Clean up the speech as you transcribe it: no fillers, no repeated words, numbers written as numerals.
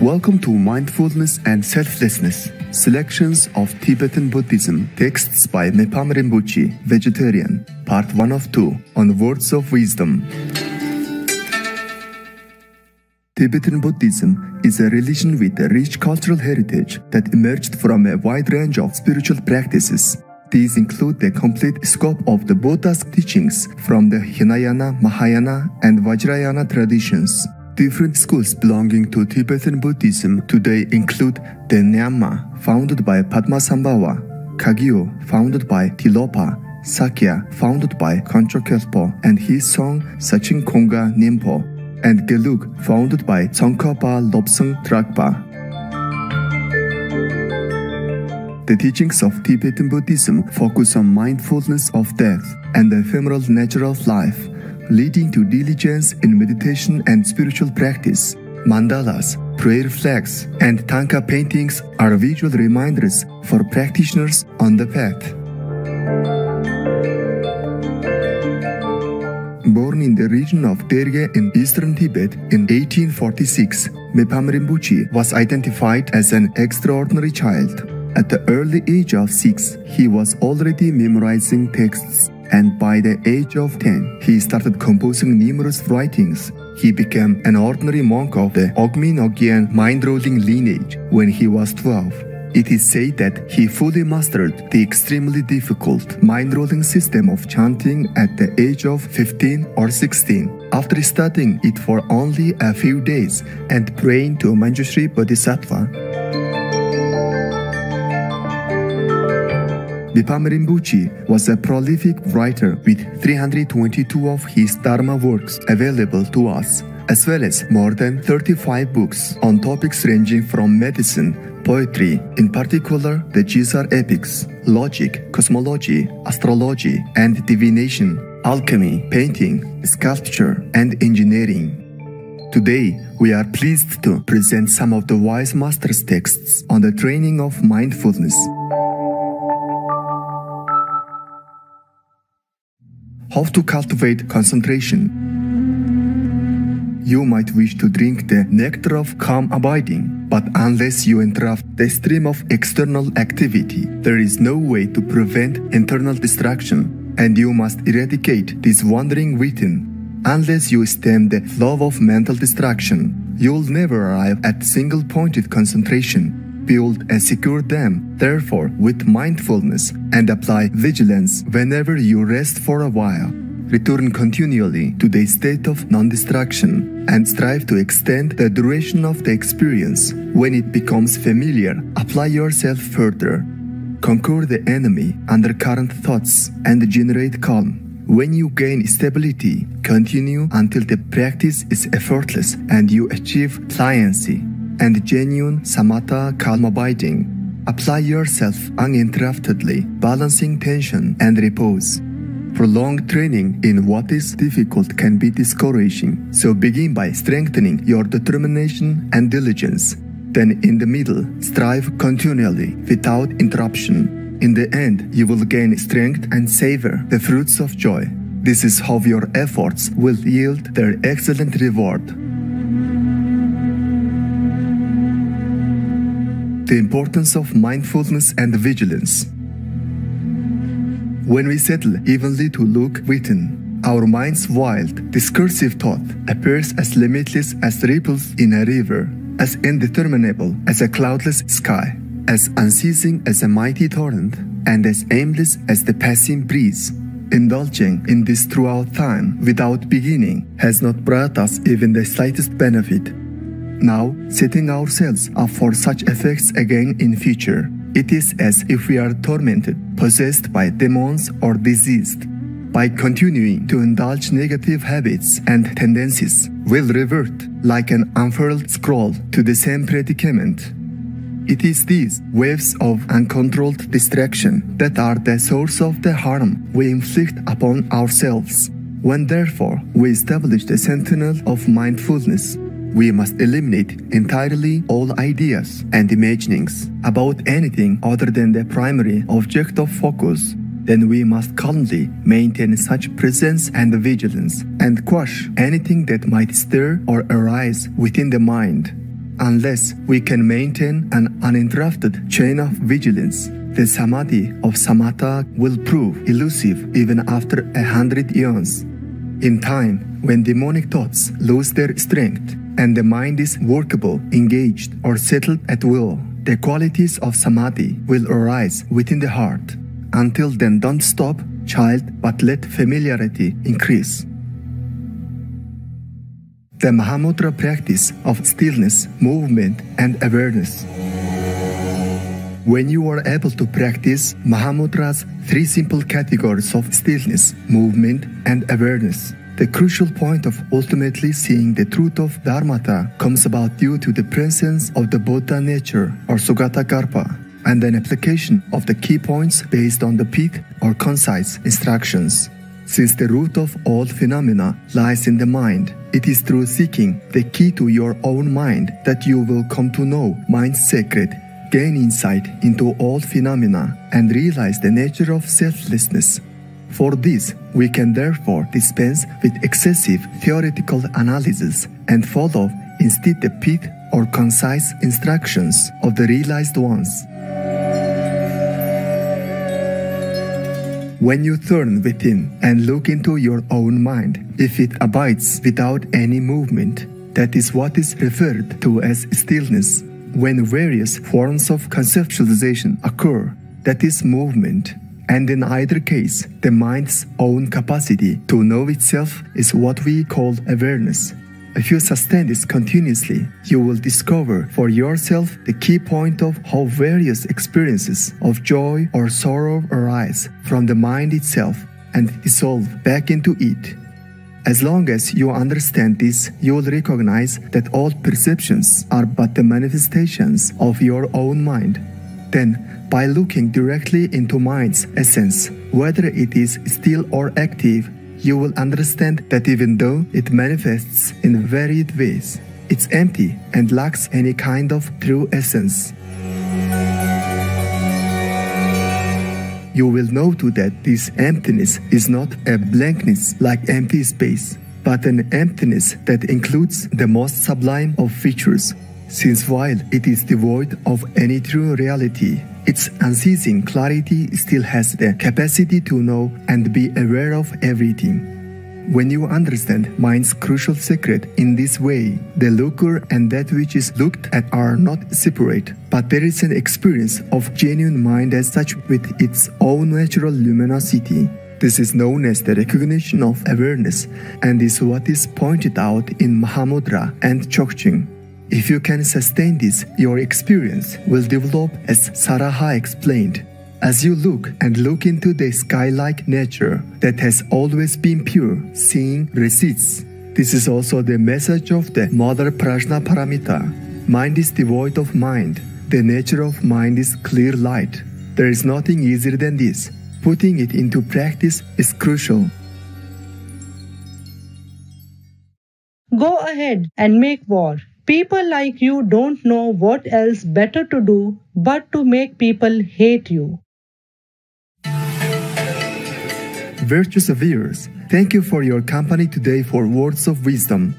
Welcome to Mindfulness and Selflessness, selections of Tibetan Buddhism, texts by Mipham Rinpoche, Vegetarian, Part 1 of 2, on Words of Wisdom. Tibetan Buddhism is a religion with a rich cultural heritage that emerged from a wide range of spiritual practices. These include the complete scope of the Buddha's teachings from the Hinayana, Mahayana, and Vajrayana traditions. Different schools belonging to Tibetan Buddhism today include the Nyingma, founded by Padmasambhava, Kagyu, founded by Tilopa, Sakya, founded by Kangcho Khyalpo and his son Sachin Konga Nimpo, and Gelug, founded by Tsongkhapa Lobsang Tragpa. The teachings of Tibetan Buddhism focus on mindfulness of death and the ephemeral nature of life, leading to diligence in meditation and spiritual practice. Mandalas, prayer flags, and tanka paintings are visual reminders for practitioners on the path. Born in the region of Derge in eastern Tibet in 1846, Mipham Rinpoche was identified as an extraordinary child. At the early age of 6, he was already memorizing texts, and by the age of 10, he started composing numerous writings. He became an ordinary monk of the Ogmin-Ogyen mind-rolling lineage when he was 12. It is said that he fully mastered the extremely difficult mind-rolling system of chanting at the age of 15 or 16, after studying it for only a few days and praying to Manjushri Bodhisattva. Mipham Rinpoche was a prolific writer with 322 of his Dharma works available to us, as well as more than 35 books on topics ranging from medicine, poetry, in particular the Jizar epics, logic, cosmology, astrology, and divination, alchemy, painting, sculpture, and engineering. Today, we are pleased to present some of the wise master's texts on the training of mindfulness. How to cultivate concentration. You might wish to drink the nectar of calm abiding, but unless you interrupt the stream of external activity, there is no way to prevent internal distraction, and you must eradicate this wandering within. Unless you stem the flow of mental distraction, you'll never arrive at single-pointed concentration. Build a secure dam, therefore, with mindfulness, and apply vigilance whenever you rest for a while. Return continually to the state of non-distraction and strive to extend the duration of the experience. When it becomes familiar, apply yourself further. Conquer the enemy, undercurrent thoughts, and generate calm. When you gain stability, continue until the practice is effortless and you achieve pliancy and genuine samatha calm abiding. Apply yourself uninterruptedly, balancing tension and repose. Prolonged training in what is difficult can be discouraging, so begin by strengthening your determination and diligence. Then in the middle, strive continually, without interruption. In the end, you will gain strength and savor the fruits of joy. This is how your efforts will yield their excellent reward. The importance of mindfulness and vigilance. When we settle evenly to look within, our mind's wild, discursive thought appears as limitless as ripples in a river, as indeterminable as a cloudless sky, as unceasing as a mighty torrent, and as aimless as the passing breeze. Indulging in this throughout time without beginning has not brought us even the slightest benefit. Now, setting ourselves up for such effects again in future, it is as if we are tormented, possessed by demons, or diseased. By continuing to indulge negative habits and tendencies, we'll revert, like an unfurled scroll, to the same predicament. It is these waves of uncontrolled distraction that are the source of the harm we inflict upon ourselves. When therefore we establish the sentinel of mindfulness, we must eliminate entirely all ideas and imaginings about anything other than the primary object of focus. Then we must calmly maintain such presence and vigilance and quash anything that might stir or arise within the mind. unless we can maintain an uninterrupted chain of vigilance. The samadhi of samatha will prove elusive even after 100 eons. In time, when demonic thoughts lose their strength and the mind is workable, engaged, or settled at will, the qualities of samadhi will arise within the heart. Until then, don't stop, child, but let familiarity increase. The Mahamudra practice of stillness, movement, and awareness. When you are able to practice Mahamudra's three simple categories of stillness, movement, and awareness, the crucial point of ultimately seeing the truth of Dharmata comes about due to the presence of the Buddha nature or Sugata-karpa, and an application of the key points based on the peak or concise instructions. Since the root of all phenomena lies in the mind, it is through seeking the key to your own mind that you will come to know mind's secret, gain insight into all phenomena, and realize the nature of selflessness. For this, we can therefore dispense with excessive theoretical analysis and follow instead the peak or concise instructions of the realized ones. When you turn within and look into your own mind, if it abides without any movement, that is what is referred to as stillness. When various forms of conceptualization occur, that is movement. And in either case, the mind's own capacity to know itself is what we call awareness. If you sustain this continuously, you will discover for yourself the key point of how various experiences of joy or sorrow arise from the mind itself and dissolve back into it. As long as you understand this, you will recognize that all perceptions are but the manifestations of your own mind. Then, by looking directly into mind's essence, whether it is still or active, you will understand that even though it manifests in varied ways, it's empty and lacks any kind of true essence. You will know too that this emptiness is not a blankness like empty space, but an emptiness that includes the most sublime of features, since while it is devoid of any true reality, its unceasing clarity still has the capacity to know and be aware of everything. When you understand mind's crucial secret in this way, the looker and that which is looked at are not separate, but there is an experience of genuine mind as such with its own natural luminosity. This is known as the recognition of awareness and is what is pointed out in Mahamudra and Chokching. If you can sustain this, your experience will develop as Saraha explained. As you look into the sky-like nature that has always been pure, seeing recedes. This is also the message of the Mother Prajnaparamita. Mind is devoid of mind. The nature of mind is clear light. There is nothing easier than this. Putting it into practice is crucial. Go ahead and make war. People like you don't know what else better to do but to make people hate you. Virtuous viewers, thank you for your company today for words of wisdom.